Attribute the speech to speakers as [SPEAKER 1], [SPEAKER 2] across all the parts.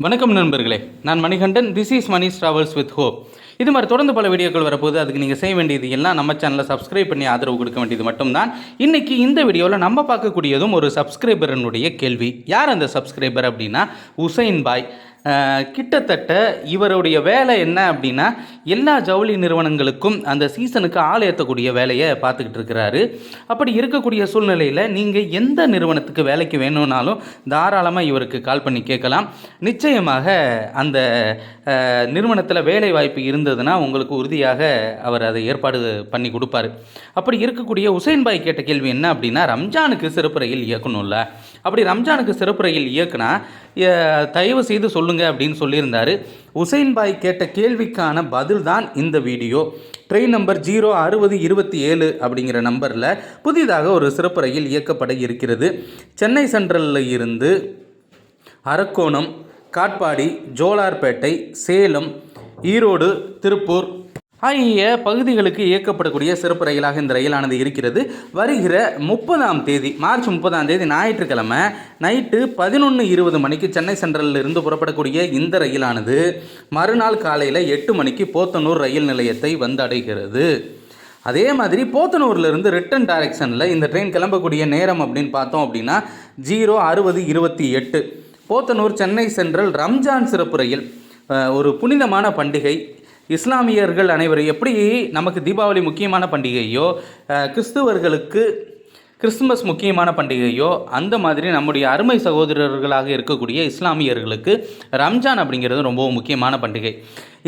[SPEAKER 1] வணக்கம் நண்பர்களே, நான் Manikandan. This is Mani travels with hope. இது மாதிரி தொடர்ந்து பல வீடியோக்கள் வரப்போது. அதுக்கு நீங்கள் செய்ய வேண்டியது எல்லாம் நம்ம சேனலை சப்ஸ்கிரைப் பண்ணி ஆதரவு கொடுக்க வேண்டியது மட்டும்தான். இன்றைக்கி இந்த வீடியோவில் நம்ம பார்க்கக்கூடியதும் ஒரு சப்ஸ்கிரைபரனுடைய கேள்வி. யார் அந்த சப்ஸ்கிரைபர் அப்படின்னா உசைன் பாய். கிட்டத்தட்ட இவருடைய வேலை என்ன அப்படின்னா, எல்லா ஜவுளி நிறுவனங்களுக்கும் அந்த சீசனுக்கு ஆள் ஏற்றக்கூடிய வேலையை பார்த்துக்கிட்டு இருக்கிறாரு. அப்படி இருக்கக்கூடிய சூழ்நிலையில் நீங்கள் எந்த நிறுவனத்துக்கு வேலைக்கு வேணும்னாலும் தாராளமாக இவருக்கு கால் பண்ணி கேட்கலாம். நிச்சயமாக அந்த நிறுவனத்தில் வேலை வாய்ப்பு இருந்ததுன்னா உங்களுக்கு உறுதியாக அவர் அதை ஏற்பாடு பண்ணி கொடுப்பார். அப்படி இருக்கக்கூடிய உசைன் பாய் கேட்ட கேள்வி என்ன அப்படின்னா, ரம்ஜானுக்கு சிறப்பு ரயில் இயக்கணும்ல, அப்படி ரம்ஜானுக்கு சிறப்பு ரயில் இயக்குனா தயவு செய்து சொல்லுங்கள் அப்படின்னு சொல்லியிருந்தார். உசைன் பாய் கேட்ட கேள்விக்கான பதில் தான் இந்த வீடியோ. ட்ரெயின் நம்பர் 06027 அப்படிங்கிற நம்பரில் புதிதாக ஒரு சிறப்பு ரயில் இயக்கப்பட இருக்கிறது. சென்னை சென்ட்ரலில் இருந்து அரக்கோணம், காட்பாடி, ஜோலார்பேட்டை, சேலம், ஈரோடு, திருப்பூர் ஆகிய பகுதிகளுக்கு இயக்கப்படக்கூடிய சிறப்பு ரயிலாக இந்த ரயிலானது இருக்கிறது. வருகிற 30ஆம் தேதி, மார்ச் 30ஆம் தேதி ஞாயிற்றுக்கிழமை நைட்டு 11:20 மணிக்கு சென்னை சென்ட்ரலில் இருந்து புறப்படக்கூடிய இந்த ரயிலானது மறுநாள் காலையில் 8 மணிக்கு போத்தனூர் ரயில் நிலையத்தை வந்தடைகிறது. அதே மாதிரி போத்தனூர்லேருந்து ரிட்டன் டைரக்ஷனில் இந்த ட்ரெயின் கிளம்பக்கூடிய நேரம் அப்படின்னு பார்த்தோம் அப்படின்னா 0:60:28. போத்தனூர் சென்னை சென்ட்ரல் ரம்ஜான் சிறப்பு ரயில். ஒரு புனிதமான பண்டிகை. இஸ்லாமியர்கள் அனைவரும் எப்படி நமக்கு தீபாவளி முக்கியமான பண்டிகையோ, கிறிஸ்துவர்களுக்கு கிறிஸ்துமஸ் முக்கியமான பண்டிகையோ, அந்த மாதிரி நம்முடைய அருமை சகோதரர்களாக இருக்கக்கூடிய இஸ்லாமியர்களுக்கு ரம்ஜான் அப்படிங்கிறது ரொம்பவும் முக்கியமான பண்டிகை.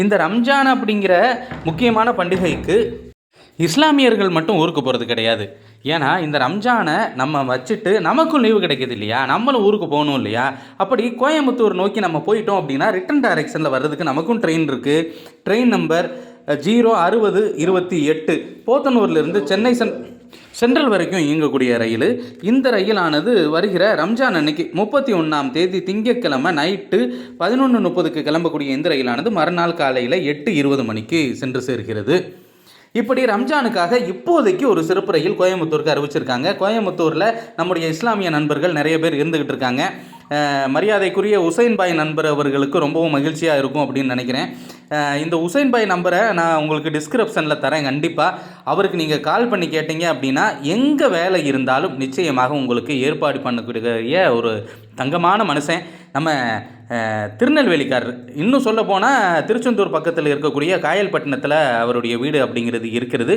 [SPEAKER 1] இந்த ரம்ஜான் அப்படிங்கிற முக்கியமான பண்டிகைக்கு இஸ்லாமியர்கள் மட்டும் ஊருக்கு போகிறது கிடையாது. ஏன்னா இந்த ரம்ஜானை நம்ம வச்சுட்டு நமக்கும் லீவு கிடைக்கிது இல்லையா, நம்மளும் ஊருக்கு போகணும் இல்லையா. அப்படி கோயம்புத்தூர் நோக்கி நம்ம போயிட்டோம் அப்படின்னா ரிட்டன் டைரக்ஷனில் வர்றதுக்கு நமக்கும் ட்ரெயின் இருக்குது. ட்ரெயின் நம்பர் 06028 போத்தனூர்லேருந்து சென்னை சென்ட்ரல் வரைக்கும் இயங்கக்கூடிய ரயில். இந்த ரயிலானது வருகிற ரம்ஜான் அன்னைக்கு 31ஆம் தேதி திங்கட்கிழமை நைட்டு 11:30க்கு கிளம்பக்கூடிய இந்த ரயிலானது மறுநாள் காலையில் 8:20 மணிக்கு சென்று சேர்கிறது. இப்படி ரம்ஜானுக்காக இப்போதைக்கு ஒரு சிறப்பு ரயில் கோயம்புத்தூருக்கு அறிவிச்சிருக்காங்க. கோயம்புத்தூரில் நம்முடைய இஸ்லாமிய நண்பர்கள் நிறைய பேர் இருந்துக்கிட்டு இருக்காங்க. மரியாதைக்குரிய உசைன் பாய் நண்பர் அவர்களுக்கு ரொம்பவும் மகிழ்ச்சியாக இருக்கும் அப்படின்னு நினைக்கிறேன். இந்த உசைன் பாய் நம்பரை நான் உங்களுக்கு டிஸ்கிரிப்ஷனில் தரேன். கண்டிப்பாக அவருக்கு நீங்கள் கால் பண்ணி கேட்டீங்க அப்படின்னா எங்கே வேலை இருந்தாலும் நிச்சயமாக உங்களுக்கு ஏற்பாடு பண்ணக்கூடிய ஒரு தங்கமான மனுஷன். நம்ம திருநெல்வேலிக்காரர். இன்னும் சொல்ல போனால் திருச்செந்தூர் பக்கத்தில் இருக்கக்கூடிய காயல்பட்டினத்தில் அவருடைய வீடு அப்படிங்கிறது இருக்கிறது.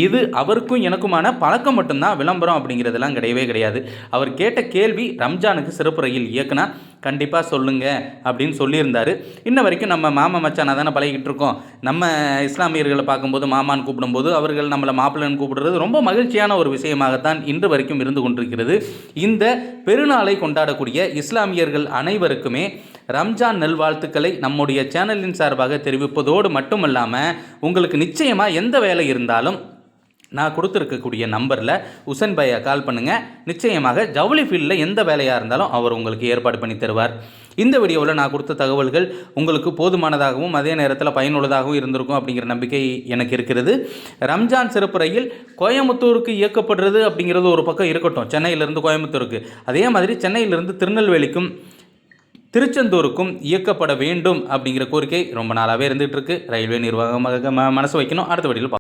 [SPEAKER 1] இது அவருக்கும் எனக்குமான பழக்கம் மட்டும்தான், விளம்பரம் அப்படிங்கிறதுலாம் கிடையவே கிடையாது. அவர் கேட்ட கேள்வி ரம்ஜானுக்கு சிறப்பு ரயில் இயக்குனா கண்டிப்பாக சொல்லுங்கள் அப்படின்னு சொல்லியிருந்தார். இன்ன வரைக்கும் நம்ம மாமா மச்சானா தானே பழகிட்டு இருக்கோம். நம்ம இஸ்லாமியர்களை பார்க்கும்போது மாமான்னு கூப்பிடும்போது அவர்கள் நம்மளை மாப்பிள்ளைன்னு கூப்பிடுறது ரொம்ப மகிழ்ச்சியான ஒரு விஷயமாகத்தான் இன்று வரைக்கும் இருந்து கொண்டிருக்கிறது. இந்த பெருநாளை கொண்டாடக்கூடிய இஸ்லாமியர்கள் அனைவருக்குமே ரம்ஜான் நல்வாழ்த்துக்களை நம்முடைய சேனலின் சார்பாக தெரிவிப்பதோடு மட்டுமல்லாமல் உங்களுக்கு நிச்சயமாக எந்த வேலை இருந்தாலும் நான் கொடுத்துருக்கக்கூடிய நம்பரில் உசைன் பாயை கால் பண்ணுங்கள். நிச்சயமாக ஜவுளி ஃபீல்டில் எந்த வேலையாக இருந்தாலும் அவர் உங்களுக்கு ஏற்பாடு பண்ணி தருவார். இந்த வீடியோவில் நான் கொடுத்த தகவல்கள் உங்களுக்கு போதுமானதாகவும் அதே நேரத்தில் பயனுள்ளதாகவும் இருந்திருக்கும் அப்படிங்கிற நம்பிக்கை எனக்கு இருக்கிறது. ரம்ஜான் சிறப்பு ரயில் கோயம்புத்தூருக்கு இயக்கப்படுறது அப்படிங்கிறது ஒரு பக்கம் இருக்கட்டும், சென்னையிலேருந்து கோயம்புத்தூருக்கு. அதே மாதிரி சென்னையிலிருந்து திருநெல்வேலிக்கும் திருச்செந்தூருக்கும் இயக்கப்பட வேண்டும் அப்படிங்கிற கோரிக்கை ரொம்ப நாளாகவே இருந்துகிட்டு இருக்கு. ரயில்வே நிர்வாகமாக மனசு வைக்கணும். அடுத்த வீடியோவில்